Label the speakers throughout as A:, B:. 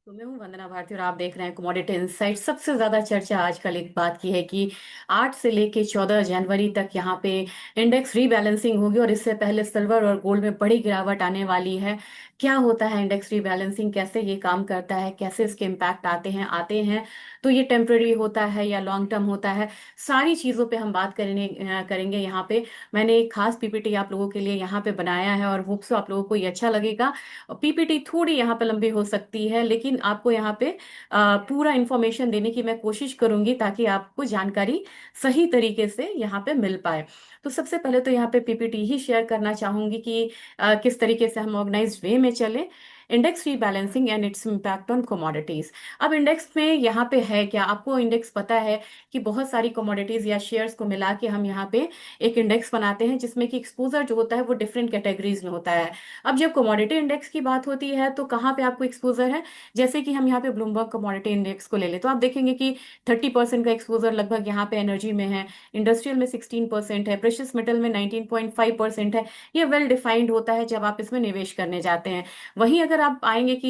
A: तो मैं हूँ वंदना भारती और आप देख रहे हैं कमोडिटी इनसाइट। सबसे ज्यादा चर्चा आजकल एक बात की है कि 8 से लेके 14 जनवरी तक यहाँ पे इंडेक्स रीबैलेंसिंग होगी और इससे पहले सिल्वर और गोल्ड में बड़ी गिरावट आने वाली है। क्या होता है इंडेक्स रीबैलेंसिंग, कैसे ये काम करता है, कैसे इसके इम्पैक्ट आते हैं तो ये टेम्पररी होता है या लॉन्ग टर्म होता है, सारी चीजों पे हम बात करेंगे यहाँ पे। मैंने एक खास पीपीटी आप लोगों के लिए यहाँ पे बनाया है और होप सो आप लोगों को ये अच्छा लगेगा। पीपीटी थोड़ी यहाँ पे लंबी हो सकती है लेकिन आपको यहाँ पे पूरा इंफॉर्मेशन देने की मैं कोशिश करूंगी ताकि आपको जानकारी सही तरीके से यहाँ पे मिल पाए। तो सबसे पहले तो यहाँ पे पीपीटी ही शेयर करना चाहूंगी कि किस तरीके से हम ऑर्गेनाइज्ड वे में चले। Index rebalancing and its impact on commodities. अब इंडेक्स में यहाँ पे है क्या, आपको इंडेक्स पता है कि बहुत सारी कमोडिटीज या शेयर्स को मिला के हम यहाँ पे एक इंडेक्स बनाते हैं जिसमें कि एक्सपोजर जो होता है वो डिफरेंट कैटेगरीज में होता है। अब जब कमोडिटी इंडेक्स की बात होती है तो कहाँ पे आपको एक्सपोजर है, जैसे कि हम यहाँ पे ब्लूमबर्ग कमोडिटी इंडेक्स को ले ले तो आप देखेंगे कि 30% का एक्सपोजर लगभग यहाँ पे एनर्जी में है, इंडस्ट्रियल में 16% है, प्रेशियस मेटल में 19.5% है। ये वेल डिफाइंड होता है जब आप इसमें निवेश करने जाते हैं। वहीं अगर आप आएंगे कि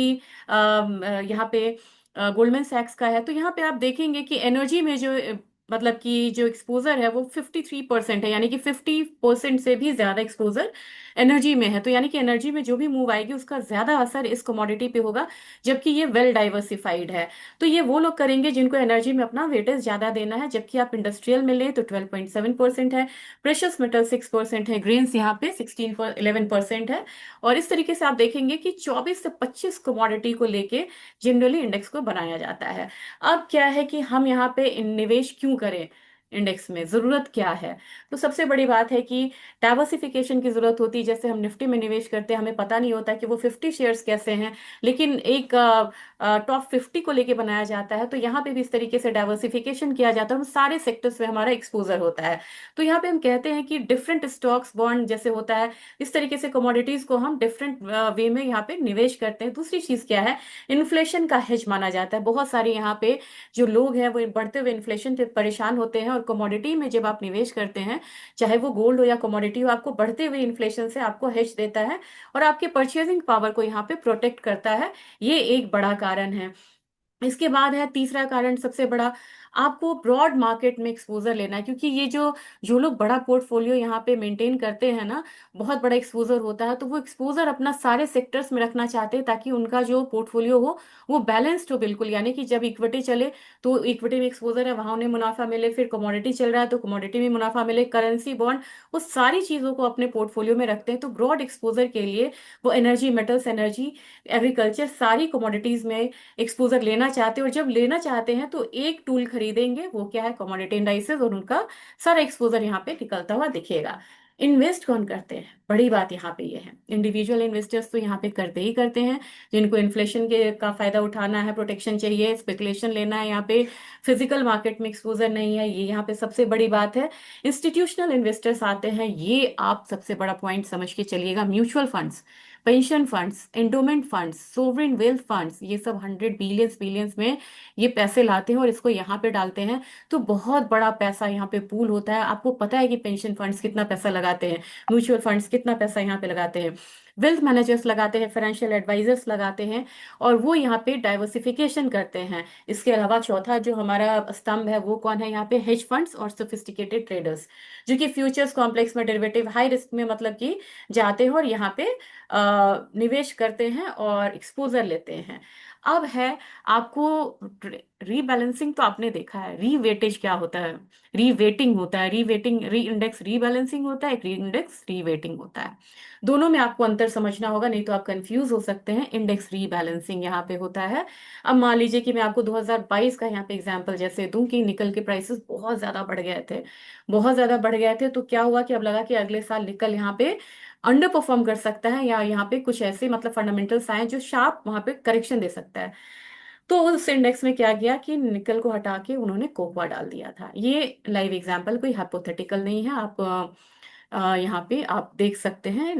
A: यहाँ पे गोल्डमैन सैक्स का है तो यहाँ पे आप देखेंगे कि एनर्जी में जो मतलब कि जो एक्सपोजर है वो 53% है, यानी कि 50% से भी ज्यादा एक्सपोजर एनर्जी में है। तो यानी कि एनर्जी में जो भी मूव आएगी उसका ज्यादा असर इस कमोडिटी पे होगा, जबकि ये वेल डाइवर्सिफाइड है। तो ये वो लोग करेंगे जिनको एनर्जी में अपना वेटेज ज्यादा देना है, जबकि आप इंडस्ट्रियल में ले तो 12.7% है, प्रेशियस मेटल 6% है, ग्रेन्स यहाँ पे 11% है। और इस तरीके से आप देखेंगे कि 24 से 25 कमोडिटी को लेके जनरली इंडेक्स को बनाया जाता है। अब क्या है कि हम यहाँ पे निवेश क्यों करें, इंडेक्स में जरूरत क्या है। तो सबसे बड़ी बात है कि डाइवर्सिफिकेशन की जरूरत होती है। जैसे हम निफ्टी में निवेश करते हैं, हमें पता नहीं होता कि वो 50 शेयर्स कैसे हैं, लेकिन एक टॉप 50 को लेके बनाया जाता है। तो यहाँ पे भी इस तरीके से डाइवर्सिफिकेशन किया जाता है और सारे सेक्टर्स में हमारा एक्सपोजर होता है। तो यहाँ पे हम कहते हैं कि डिफरेंट स्टॉक्स बॉन्ड जैसे होता है, इस तरीके से कमोडिटीज को हम डिफरेंट वे में यहाँ पे निवेश करते हैं। दूसरी चीज क्या है, इन्फ्लेशन का हेज माना जाता है। बहुत सारे यहाँ पे जो लोग हैं वो बढ़ते हुए इन्फ्लेशन से परेशान होते हैं और कमोडिटी में जब आप निवेश करते हैं, चाहे वो गोल्ड हो या कमोडिटी हो, आपको बढ़ते हुए इन्फ्लेशन से आपको हेज देता है और आपके परचेजिंग पावर को यहाँ पे प्रोटेक्ट करता है। ये एक बड़ा कारण है। इसके बाद है तीसरा कारण सबसे बड़ा, आपको ब्रॉड मार्केट में एक्सपोजर लेना है। क्योंकि ये जो जो लोग बड़ा पोर्टफोलियो यहाँ पे मेंटेन करते हैं ना, बहुत बड़ा एक्सपोजर होता है, तो वो एक्सपोजर अपना सारे सेक्टर्स में रखना चाहते हैं ताकि उनका जो पोर्टफोलियो हो वो बैलेंस्ड हो बिल्कुल। यानी कि जब इक्विटी चले तो इक्विटी में एक्सपोजर है, वहां उन्हें मुनाफा मिले, फिर कमोडिटी चल रहा है तो कमोडिटी में मुनाफा मिले, करेंसी बॉन्ड, वो सारी चीजों को अपने पोर्टफोलियो में रखते हैं। तो ब्रॉड एक्सपोजर के लिए वो एनर्जी, मेटल्स, एनर्जी, एग्रीकल्चर, सारी कमोडिटीज में एक्सपोजर लेना चाहते हैं। और जब लेना चाहते हैं तो एक टूल खरीदेंगे, वो क्या है, कमोडिटी इंडाइसेस, और उनका सारा एक्सपोजर यहाँ पे निकलता हुआ दिखेगा। इन्वेस्ट कौन करते हैं, बड़ी बात यहाँ पे ये है, इंडिविजुअल इन्वेस्टर्स तो यहाँ पे करते ही करते हैं जिनको इन्फ्लेशन के का फायदा उठाना है, प्रोटेक्शन चाहिए, स्पेकुलेशन लेना है। यहाँ पे फिजिकल मार्केट में एक्सपोजर नहीं है, ये यहाँ पे सबसे बड़ी बात है। इंस्टीट्यूशनल इन्वेस्टर्स आते हैं, ये आप सबसे बड़ा पॉइंट समझ के चलिएगा। Mutual funds, pension funds, endowment funds, sovereign wealth funds, ये सब 100 बिलियंस में ये पैसे लाते हैं और इसको यहाँ पे डालते हैं। तो बहुत बड़ा पैसा यहाँ पे पूल होता है। आपको पता है कि पेंशन फंड्स कितना पैसा लगाते हैं, म्यूचुअल फंड्स कितना पैसा यहाँ पे लगाते हैं, वेल्थ मैनेजर्स लगाते हैं, फाइनेंशियल एडवाइजर्स लगाते हैं, और वो यहाँ पे डाइवर्सिफिकेशन करते हैं। इसके अलावा चौथा जो हमारा स्तंभ है वो कौन है, यहाँ पे हेज फंड्स और सोफिस्टिकेटेड ट्रेडर्स, जो कि फ्यूचर्स कॉम्प्लेक्स में डेरिवेटिव हाई रिस्क में मतलब कि जाते हैं और यहाँ पे निवेश करते हैं और एक्सपोजर लेते हैं। अब है आपको रीबैलेंसिंग, तो आपने देखा है रीवेटेज क्या होता है, रीवेटिंग होता है, रीवेटिंग, री इंडेक्स रीबैलेंसिंग होता है, एक री इंडेक्स रीवेटिंग होता है। दोनों में आपको अंतर समझना होगा, नहीं तो आप कंफ्यूज हो सकते हैं। इंडेक्स रीबैलेंसिंग यहाँ पे होता है। अब मान लीजिए कि मैं आपको 2022 का यहाँ पे एग्जांपल जैसे दूं कि निकल के प्राइसेस बहुत ज्यादा बढ़ गए थे, बहुत ज्यादा बढ़ गए थे। तो क्या हुआ कि अब लगा कि अगले साल निकल यहाँ पे अंडर परफॉर्म कर सकता है, या यहाँ पे कुछ ऐसे मतलब फंडामेंटल्स आए जो शार्प वहां पे करेक्शन दे सकता है। तो उस इंडेक्स में क्या किया कि निकल को हटा के उन्होंने कोकोआ डाल दिया था। ये लाइव एग्जांपल, कोई हाइपोथेटिकल नहीं है। आप यहाँ पे आप देख सकते हैं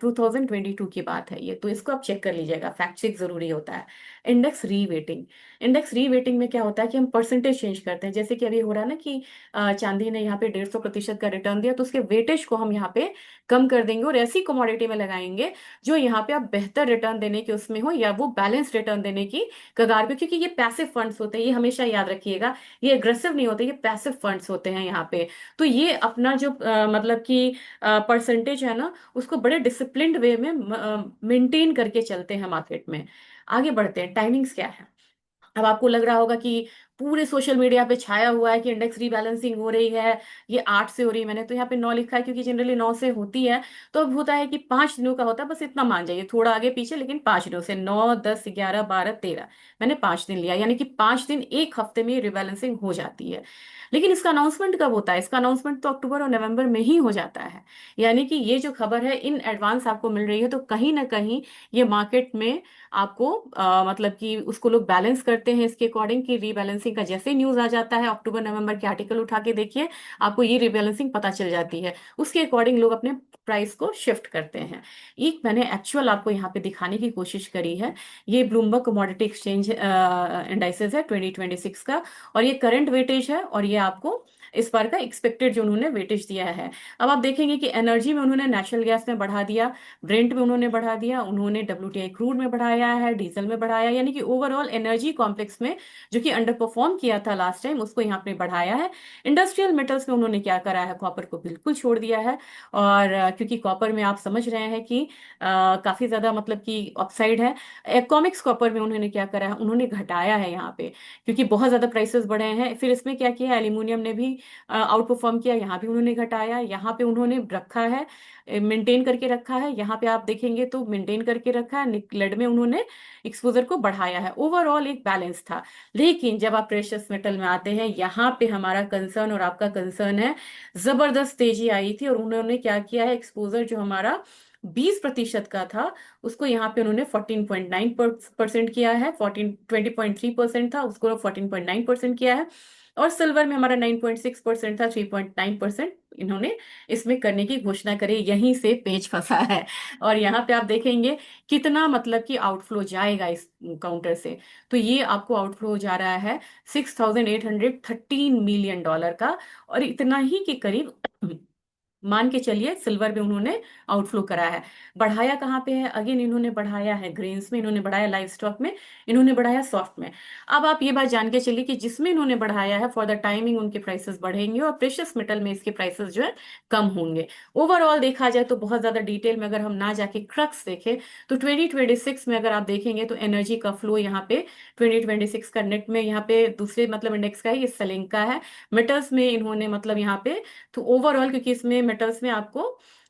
A: 2022 की बात है ये, तो इसको आप चेक कर लीजिएगा, फैक्ट चेक जरूरी होता है। इंडेक्स रीवेटिंग, इंडेक्स रीवेटिंग में क्या होता है कि हम परसेंटेज चेंज करते हैं, जैसे कि अभी हो रहा है ना कि चांदी ने यहाँ पे 150% का रिटर्न दिया, तो उसके वेटेज को हम यहाँ पे कम कर देंगे और ऐसी कमोडिटी में लगाएंगे जो यहाँ पे आप बेहतर रिटर्न देने के उसमें हो, या वो बैलेंस रिटर्न देने की कगार पे, क्योंकि ये पैसिव फंड्स होते हैं, ये हमेशा याद रखिएगा, ये एग्रेसिव नहीं होते, ये पैसिव फंड्स होते हैं यहाँ पे। तो ये अपना जो मतलब कि परसेंटेज है ना, उसको बड़े डिसिप्लिन्ड वे में मेंटेन करके चलते हैं मार्केट में। आगे बढ़ते हैं, टाइमिंग्स क्या है। अब आपको लग रहा होगा कि पूरे सोशल मीडिया पे छाया हुआ है कि इंडेक्स रीबैलेंसिंग हो रही है, ये 8 से हो रही है, मैंने तो यहाँ पे 9 लिखा है क्योंकि जनरली 9 से होती है। तो अब होता है कि 5 दिनों का होता है, बस इतना मान जाइए, थोड़ा आगे पीछे, लेकिन 5 दिनों से 9, 10, 11, 12, 13, मैंने 5 दिन लिया, यानी कि 5 दिन एक हफ्ते में रिबैलेंसिंग हो जाती है। लेकिन इसका अनाउंसमेंट कब होता है? इसका अनाउंसमेंट तो अक्टूबर और नवंबर में ही हो जाता है। यानी कि ये जो खबर है इन एडवांस आपको मिल रही है, तो कहीं ना कहीं ये मार्केट में आपको मतलब कि उसको लोग बैलेंस करते हैं इसके अकॉर्डिंग, कि रीबैलेंसिंग का जैसे न्यूज आ जाता है, अक्टूबर नवंबर के आर्टिकल उठा के देखिए, आपको ये रीबैलेंसिंग पता चल जाती है, उसके अकॉर्डिंग लोग अपने प्राइस को शिफ्ट करते हैं। एक मैंने एक्चुअल आपको यहाँ पे दिखाने की कोशिश करी है, ये ब्लूमबर्ग कमोडिटी एक्सचेंज इंडाइसेस है 2026 का, और ये करंट वेटेज है, और ये आपको इस बार का एक्सपेक्टेड जो उन्होंने वेटेज दिया है। अब आप देखेंगे कि एनर्जी में उन्होंने नेचुरल गैस में बढ़ा दिया, ब्रेंट में उन्होंने बढ़ा दिया, उन्होंने डब्ल्यूटीआई क्रूड में बढ़ाया है, डीजल में बढ़ाया, यानी कि ओवरऑल एनर्जी कॉम्प्लेक्स में जो कि अंडर परफॉर्म किया था लास्ट टाइम, उसको यहाँ पे बढ़ाया है। इंडस्ट्रियल मेटल्स में उन्होंने क्या करा है, कॉपर को बिल्कुल छोड़ दिया है। और क्योंकि कॉपर में आप समझ रहे हैं कि काफी ज्यादा मतलब कि अपसाइड है। कॉमिक्स कॉपर में उन्होंने क्या करा है, उन्होंने घटाया है यहाँ पे, क्योंकि बहुत ज्यादा प्राइसेस बढ़े हैं। फिर इसमें क्या किया, एल्यूमिनियम ने भी आउट परफॉर्म किया, यहाँ भी उन्होंने घटाया, यहाँ पे उन्होंने रखा है, मेंटेन करके रखा है, यहाँ पे आप देखेंगे तो मेंटेन करके रखा है, लेड में उन्होंने एक्सपोजर को बढ़ाया है। ओवरऑल एक बैलेंस था। लेकिन जब आप प्रेशियस मेटल में आते हैं, यहाँ पे हमारा कंसर्न और आपका कंसर्न है, जबरदस्त तेजी आई थी, और उन्होंने क्या किया है, एक्सपोजर जो हमारा 20% का था, उसको यहाँ पे उन्होंने 14.9% किया है। 20.3% था, उसको 14.9% किया है। और सिल्वर में हमारा 9.6% था, 3.9% इन्होंने इसमें करने की घोषणा करी। यहीं से पेच फंसा है। और यहाँ पे आप देखेंगे कितना मतलब कि आउटफ्लो जाएगा इस काउंटर से। तो ये आपको आउटफ्लो जा रहा है $6,813 मिलियन का, और इतना ही के करीब मान के चलिए सिल्वर में उन्होंने आउटफ्लो करा है। बढ़ाया कहाँ पे है, अगेन इन्होंने बढ़ाया है ग्रेन्स में, इन्होंने बढ़ाया लाइव स्टॉक में, इन्होंने बढ़ाया सॉफ्ट में। अब आप ये बात जान के चलिए कि जिसमें इन्होंने बढ़ाया है, फॉर द टाइमिंग उनके प्राइसेस बढ़ेंगे, और प्रेशियस मेटल में इसके प्राइसेस जो है कम होंगे। ओवरऑल देखा जाए तो बहुत ज्यादा डिटेल में अगर हम ना जाके क्रक्स देखें, तो 2026 में अगर आप देखेंगे तो एनर्जी का फ्लो यहाँ पे 2026 का नेट में यहाँ पे दूसरे मतलब इंडेक्स का है, ये सेलिंग का है। मेटल्स में इन्होंने मतलब यहाँ पे, तो ओवरऑल क्योंकि इसमें मेटल्स में आपको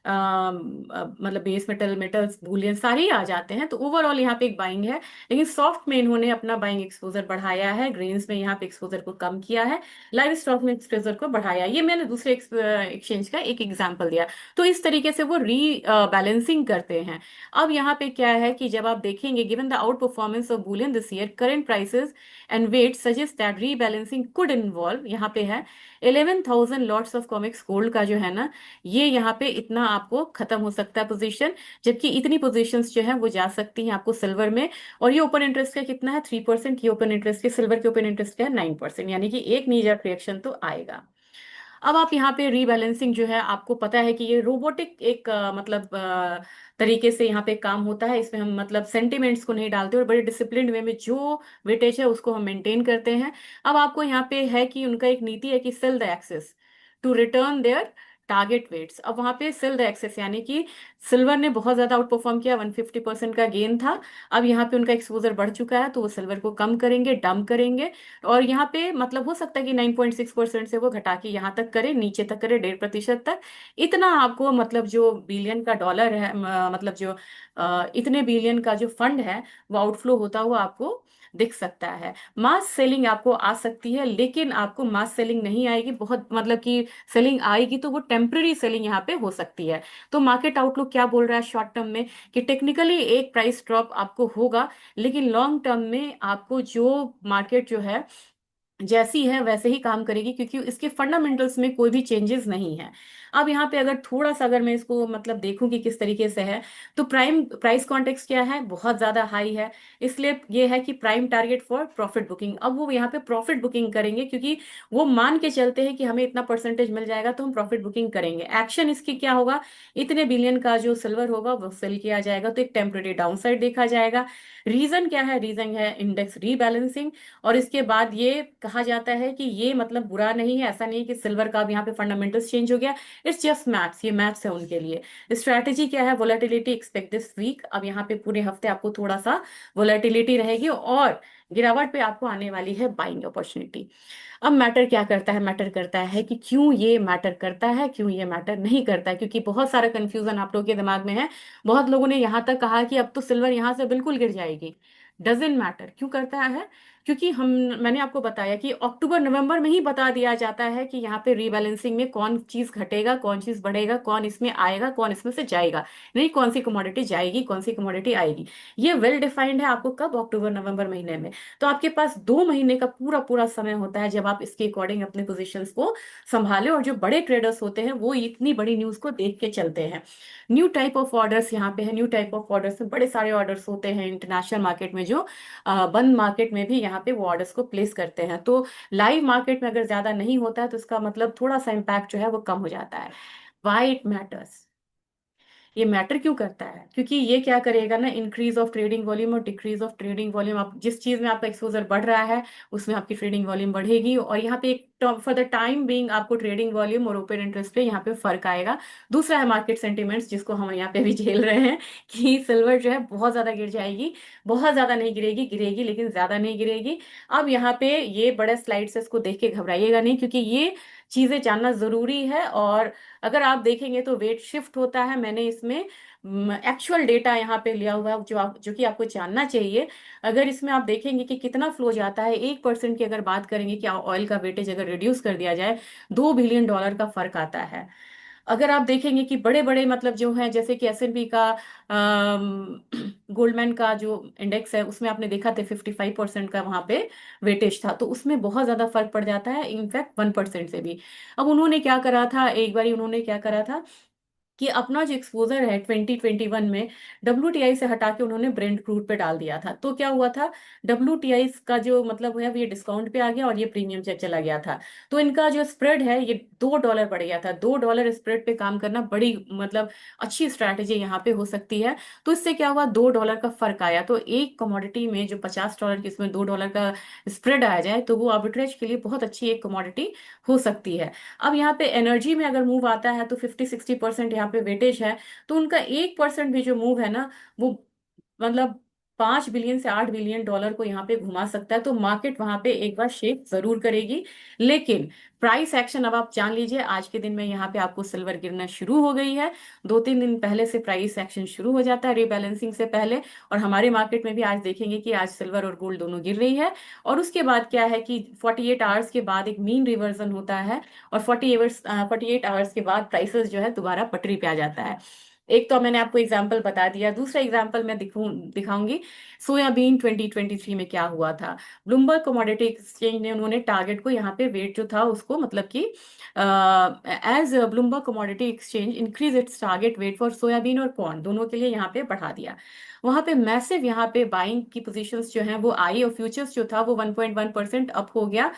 A: मतलब बेस मेटल, मेटल्स, बुलियन सारे ही आ जाते हैं, तो ओवरऑल यहाँ पे एक बाइंग है। लेकिन सॉफ्ट में इन्होंने अपना बाइंग एक्सपोजर बढ़ाया है, ग्रेन्स में यहाँ पे एक्सपोजर को कम किया है, लाइव स्टॉक में एक्सपोजर को बढ़ाया। ये मैंने दूसरे एक्सचेंज का एक एग्जांपल दिया। तो इस तरीके से वो री बैलेंसिंग करते हैं। अब यहाँ पे क्या है कि जब आप देखेंगे, given the outperformance of bullion this year, current prices and weight suggest that rebalancing could involve, यहाँ पे है 11,000 लॉट्स ऑफ कॉमिक्स गोल्ड का जो है ना, ये यहाँ पे इतना आपको खत्म हो सकता है पोजीशन, जबकि इतनी पोजीशंस जो है वो जा सकती हैं आपको सिल्वर में। और ये ओपन इंटरेस्ट का कितना है, 3%, ये ओपन इंटरेस्ट के, सिल्वर के ओपन इंटरेस्ट का है 9%, यानी कि एक नीजर रिएक्शन तो आएगा। अब आप यहाँ पे रीबैलेंसिंग जो है, आपको पता है कि ये रोबोटिक एक मतलब तरीके से यहाँ पे काम होता है। इसमें हम मतलब सेंटिमेंट्स को नहीं डालते, और बड़े डिसिप्लिन वे में जो वेटेज है उसको हम मेंटेन करते हैं। अब आपको यहाँ पे है कि उनका एक नीति है कि sell the excess to return their target weights. अब वहां पे सेल द एक्सेस, यानी कि सिल्वर ने बहुत ज्यादा आउट परफॉर्म किया, 150% का गेन था। अब यहाँ पे उनका एक्सपोजर बढ़ चुका है, तो वो सिल्वर को कम करेंगे, डंप करेंगे। और यहाँ पे मतलब हो सकता है कि 9.6% से वो घटा के यहाँ तक करे, नीचे तक करे, 1.5% तक। इतना आपको मतलब जो बिलियन का डॉलर है, मतलब जो इतने बिलियन का जो फंड है, वो आउटफ्लो होता हुआ आपको दिख सकता है। मास सेलिंग आपको आ सकती है, लेकिन आपको मास सेलिंग नहीं आएगी, बहुत मतलब कि सेलिंग आएगी तो वो टेम्पररी सेलिंग यहाँ पे हो सकती है। तो मार्केट आउटलुक क्या बोल रहा है शॉर्ट टर्म में, कि टेक्निकली एक प्राइस ड्रॉप आपको होगा, लेकिन लॉन्ग टर्म में आपको जो मार्केट जो है जैसी है वैसे ही काम करेगी, क्योंकि इसके फंडामेंटल्स में कोई भी चेंजेस नहीं है। अब यहाँ पे अगर थोड़ा सा अगर मैं इसको मतलब देखूं कि किस तरीके से है, तो प्राइम प्राइस कॉन्टेक्स्ट क्या है, बहुत ज्यादा हाई है। इसलिए ये है कि prime target for profit booking. अब वो यहाँ पे प्रॉफिट बुकिंग करेंगे, क्योंकि वो मान के चलते हैं कि हमें इतना परसेंटेज मिल जाएगा तो हम प्रॉफिट बुकिंग करेंगे। एक्शन इसकी क्या होगा, इतने बिलियन का जो सिल्वर होगा वो सेल किया जाएगा, तो एक टेम्परेरी डाउनसाइड देखा जाएगा। रीजन क्या है, रीजन है इंडेक्स रीबैलेंसिंग। और इसके बाद ये कहा जाता है कि ये मतलब बुरा नहीं है, ऐसा नहीं है कि सिल्वर का अब यहाँ पे फंडामेंटल्स चेंज हो गया। इट्स जस्ट मैथ्स, ये मैथ्स है उनके लिए। स्ट्रैटेजी क्या है, वोलेटिलिटी एक्सपेक्ट दिस वीक। अब यहाँ पे पूरे हफ्ते आपको थोड़ा सा वोलेटिलिटी रहेगी और गिरावट पे आपको आने वाली है बाइंग अपॉर्चुनिटी। अब मैटर क्या करता है, मैटर करता है कि क्यों ये मैटर करता है, क्यों ये मैटर नहीं करता है, क्योंकि बहुत सारा कंफ्यूजन आप लोगों के दिमाग में है। बहुत लोगों ने यहाँ तक कहा कि अब तो सिल्वर यहाँ से बिल्कुल गिर जाएगी। डजेंट मैटर, क्यों करता है, क्योंकि हम मैंने आपको बताया कि अक्टूबर नवंबर में ही बता दिया जाता है कि यहाँ पे रीबैलेंसिंग में कौन चीज घटेगा, कौन चीज बढ़ेगा, कौन इसमें आएगा, कौन इसमें से जाएगा, नहीं कौन सी कमोडिटी जाएगी, कौन सी कमोडिटी आएगी। ये वेल डिफाइंड है आपको कब, अक्टूबर नवंबर महीने में। तो आपके पास 2 महीने का पूरा पूरा समय होता है जब आप इसके अकॉर्डिंग अपने पोजीशंस को संभाले। और जो बड़े ट्रेडर्स होते हैं वो इतनी बड़ी न्यूज को देख के चलते हैं। न्यू टाइप ऑफ ऑर्डर्स यहाँ पे है, न्यू टाइप ऑफ ऑर्डर्स में बड़े सारे ऑर्डर्स होते हैं इंटरनेशनल मार्केट में, जो बंद मार्केट में भी यहाँ पे वो ऑर्डर्स को प्लेस करते हैं। तो लाइव मार्केट में अगर ज्यादा नहीं होता है तो इसका मतलब थोड़ा सा इम्पैक्ट जो है वो कम हो जाता है। वाई इट मैटर्स, ये मैटर क्यों करता है, क्योंकि ये क्या करेगा ना, इंक्रीज ऑफ ट्रेडिंग वॉल्यूम और डिक्रीज ऑफ ट्रेडिंग वॉल्यूम। आप जिस चीज में आपका एक्सपोजर बढ़ रहा है उसमें आपकी ट्रेडिंग वॉल्यूम बढ़ेगी, और यहाँ पे एक फॉर द टाइम बीइंग आपको ट्रेडिंग वॉल्यूम और ओपन इंटरेस्ट पे यहाँ पे फर्क आएगा। दूसरा है मार्केट सेंटिमेंट्स, जिसको हम यहाँ पे भी झेल रहे हैं कि सिल्वर जो है बहुत ज्यादा गिर जाएगी। बहुत ज्यादा नहीं गिरेगी, गिरेगी लेकिन ज्यादा नहीं गिरेगी। अब यहाँ पे ये बड़े स्लाइड से इसको देख के घबराइएगा नहीं, क्योंकि ये चीजें जानना जरूरी है। और अगर आप देखेंगे तो वेट शिफ्ट होता है, मैंने इसमें एक्चुअल डेटा यहाँ पे लिया हुआ है जो कि आपको जानना चाहिए। अगर इसमें आप देखेंगे कि कितना फ्लो जाता है, 1% की अगर बात करेंगे कि ऑयल का वेटेज अगर रिड्यूस कर दिया जाए, $2 बिलियन का फर्क आता है। अगर आप देखेंगे कि बड़े बड़े मतलब जो है, जैसे कि S&P का गोल्डमैन का जो इंडेक्स है उसमें आपने देखा था 55% का वहां पे वेटेज था, तो उसमें बहुत ज्यादा फर्क पड़ जाता है, इनफैक्ट 1% से भी। अब उन्होंने क्या करा था, एक बारी उन्होंने क्या करा था कि अपना जो एक्सपोजर है 2021 में WTI से हटा के उन्होंने ब्रेंट क्रूड पे डाल दिया था। तो क्या हुआ था, WTI का जो मतलब है वो ये डिस्काउंट पे आ गया और ये प्रीमियम से चला गया था। तो इनका जो स्प्रेड है ये $2 बढ़ गया था। $2 स्प्रेड पे काम करना बड़ी मतलब अच्छी स्ट्रैटेजी यहाँ पे हो सकती है। तो इससे क्या हुआ, $2 का फर्क आया। तो एक कमोडिटी में जो $50 की, इसमें $2 का स्प्रेड आ जाए तो वो आर्बिट्रेज के लिए बहुत अच्छी एक कमोडिटी हो सकती है। अब यहाँ पे एनर्जी में अगर मूव आता है तो 50-60% यहाँ पे वेटेज है। तो उनका 1% भी जो मूव है ना, वो मतलब $5 बिलियन से $8 बिलियन को यहाँ पे घुमा सकता है। तो मार्केट वहां पे एक बार शेक जरूर करेगी। लेकिन प्राइस एक्शन अब आप जान लीजिए, आज के दिन में यहाँ पे आपको सिल्वर गिरना शुरू हो गई है। 2-3 दिन पहले से प्राइस एक्शन शुरू हो जाता है रीबैलेंसिंग से पहले। और हमारे मार्केट में भी आज देखेंगे कि आज सिल्वर और गोल्ड दोनों गिर रही है। और उसके बाद क्या है कि 48 आवर्स के बाद एक मीन रिवर्जन होता है, और 48 आवर्स के बाद प्राइसेस जो है दोबारा पटरी पे आ जाता है। एक तो मैंने आपको एग्जांपल बता दिया, दूसरा एग्जांपल मैं दिखाऊंगी। सोयाबीन 2023 में क्या हुआ था। ब्लूमबर्ग कमोडिटी एक्सचेंज ने उन्होंने टारगेट को यहाँ पे वेट जो था उसको मतलब कि as Bloomberg commodity exchange increase its target weight for soybean और कॉर्न दोनों के लिए यहाँ पे बढ़ा दिया। वहां पे मैसिव यहाँ पे बाइंग की पोजीशंस जो हैं वो आई, और फ्यूचर्स जो था वो 1.1% अप हो गया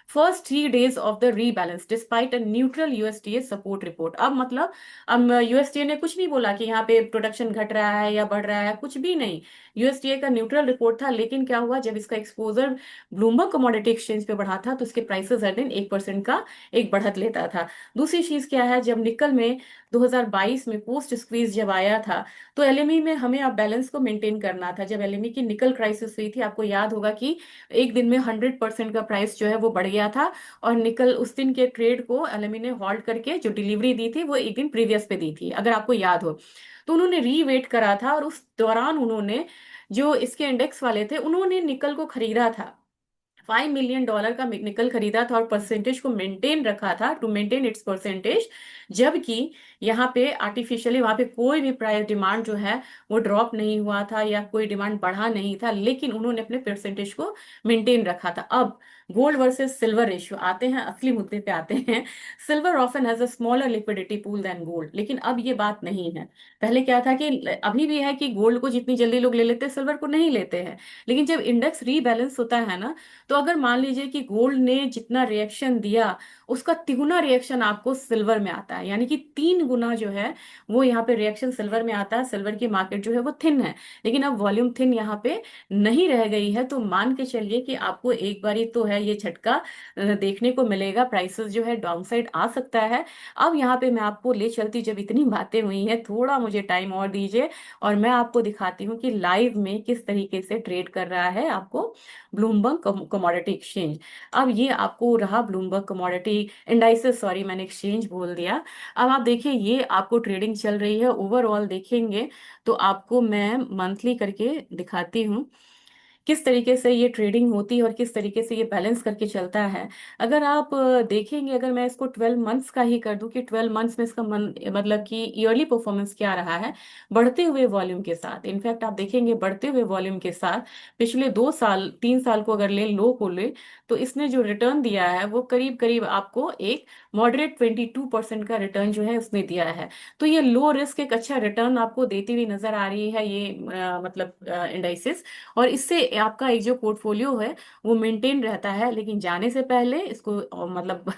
A: first 3 days of the rebalance despite a neutral USDA support report. अब मतलब अब यूएसडीए ने कुछ नहीं बोला कि यहाँ पे प्रोडक्शन घट रहा है या बढ़ रहा है, कुछ भी नहीं। यूएसडीए का न्यूट्रल रिपोर्ट था। लेकिन क्या हुआ, जब इसका एक्सपोजर ब्लूमबर्ग कमोडिटी एक्सचेंज पे बढ़ा था तो इसके प्राइसेस हर दिन 1% का एक बढ़त लेता था। दूसरी चीज क्या है, जब निकल में 2022 में पोस्ट स्क्वीज जब आया था, तो एलएमई में हमें अब बैलेंस को मेंटेन करना था। जब एलएमई की निकल क्राइसिस हुई थी, आपको याद होगा कि एक दिन में 100% का प्राइस जो है वो बढ़ गया था। और निकल उस दिन के ट्रेड को एलएमई ने हॉल्ट करके जो डिलीवरी दी थी वो एक दिन प्रीवियस पे दी थी, अगर आपको याद हो। तो उन्होंने रीवेट करा था, और उस दौरान उन्होंने जो इसके इंडेक्स वाले थे उन्होंने निकल को खरीदा था। $5 मिलियन का निकल खरीदा था और परसेंटेज को मेंटेन रखा था, टू मेंटेन इट्स परसेंटेज। जबकि यहाँ पे आर्टिफिशियली वहां पे कोई भी प्राइस डिमांड जो है वो ड्रॉप नहीं हुआ था या कोई डिमांड बढ़ा नहीं था, लेकिन उन्होंने अपने परसेंटेज को मेंटेन रखा था। अब गोल्ड वर्सेस सिल्वर रेशियो आते हैं, असली मुद्दे पे आते हैं। Silver often has a smaller liquidity pool than gold, लेकिन अब ये बात नहीं है। पहले क्या था कि अभी भी है कि गोल्ड को जितनी जल्दी लोग ले लेते हैं, सिल्वर को नहीं लेते हैं। लेकिन जब इंडेक्स रीबैलेंस होता है ना, तो अगर मान लीजिए कि गोल्ड ने जितना रिएक्शन दिया, उसका तिगुना रिएक्शन आपको सिल्वर में आता है, यानी कि 3 गुना जो है वो यहाँ पे रिएक्शन सिल्वर में आता है। सिल्वर की मार्केट जो है वो थिन है, लेकिन अब वॉल्यूम थिन यहाँ पे नहीं रह गई है। तो मान के चलिए कि आपको एक बारी तो है ये झटका देखने को मिलेगा, प्राइसेस जो है डाउन साइड आ सकता है। अब यहाँ पे मैं आपको ले चलती, जब इतनी बातें हुई हैं, थोड़ा मुझे टाइम और दीजिए और मैं आपको दिखाती हूँ कि लाइव में किस तरीके से ट्रेड कर रहा है आपको ब्लूमबर्ग कमोडिटी एक्सचेंज। अब ये आपको रहा ब्लूमबर्ग कमोडिटी इंडाइसेस, सॉरी मैंने एक्सचेंज बोल दिया। अब आप देखिए ये आपको ट्रेडिंग चल रही है, ओवरऑल देखेंगे तो आपको मैं मंथली करके दिखाती हूँ किस तरीके से ये ट्रेडिंग होती है और किस तरीके से ये बैलेंस करके चलता है। अगर आप देखेंगे, अगर मैं इसको 12 मंथ्स का ही कर दूं कि 12 मंथ्स में इसका मतलब कि ईयरली परफॉर्मेंस क्या रहा है बढ़ते हुए वॉल्यूम के साथ। इनफैक्ट आप देखेंगे बढ़ते हुए वॉल्यूम के साथ पिछले 2 साल 3 साल को अगर ले, लो को ले, तो इसने जो रिटर्न दिया है वो करीब करीब आपको एक मॉडरेट 22% का रिटर्न जो है उसने दिया है। तो ये लो रिस्क एक अच्छा रिटर्न आपको देती हुई नजर आ रही है ये मतलब इंडाइसिस। और इससे आपका एक जो पोर्टफोलियो है वो मेंटेन रहता है। लेकिन जाने से पहले इसको मतलब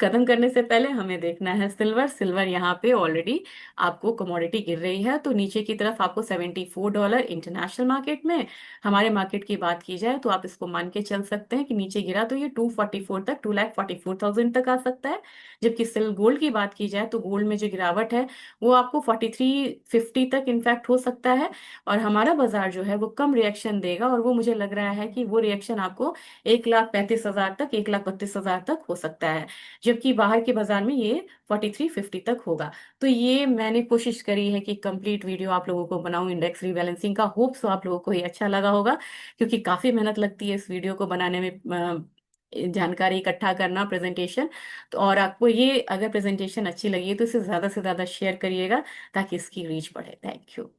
A: खत्म करने से पहले हमें देखना है सिल्वर। सिल्वर यहाँ पे ऑलरेडी आपको कमोडिटी गिर रही है, तो नीचे की तरफ आपको $74 इंटरनेशनल मार्केट में। हमारे मार्केट की बात की जाए तो आप इसको मान के चल सकते हैं कि नीचे गिरा तो ये 244 तक, 2,44,000 तक आ सकता है। जबकि सिल गोल्ड की बात की जाए तो गोल्ड में जो गिरावट है वो आपको 4350 तक इनफैक्ट हो सकता है। और हमारा बाजार जो है वो कम रिएक्शन देगा, और वो मुझे लग रहा है कि वो रिएक्शन आपको 1,35,000 तक, 1,32,000 तक हो सकता है। जबकि बाहर के बाजार में ये 4350 तक होगा। तो ये मैंने कोशिश करी है कि कंप्लीट वीडियो आप लोगों को बनाऊं इंडेक्स रीबैलेंसिंग का। होप सो आप लोगों को ये अच्छा लगा होगा, क्योंकि काफी मेहनत लगती है इस वीडियो को बनाने में, जानकारी इकट्ठा करना, प्रेजेंटेशन। तो और आपको ये अगर प्रेजेंटेशन अच्छी लगी है तो इसे ज्यादा से ज्यादा शेयर करिएगा ताकि इसकी रीच बढ़े। Thank you.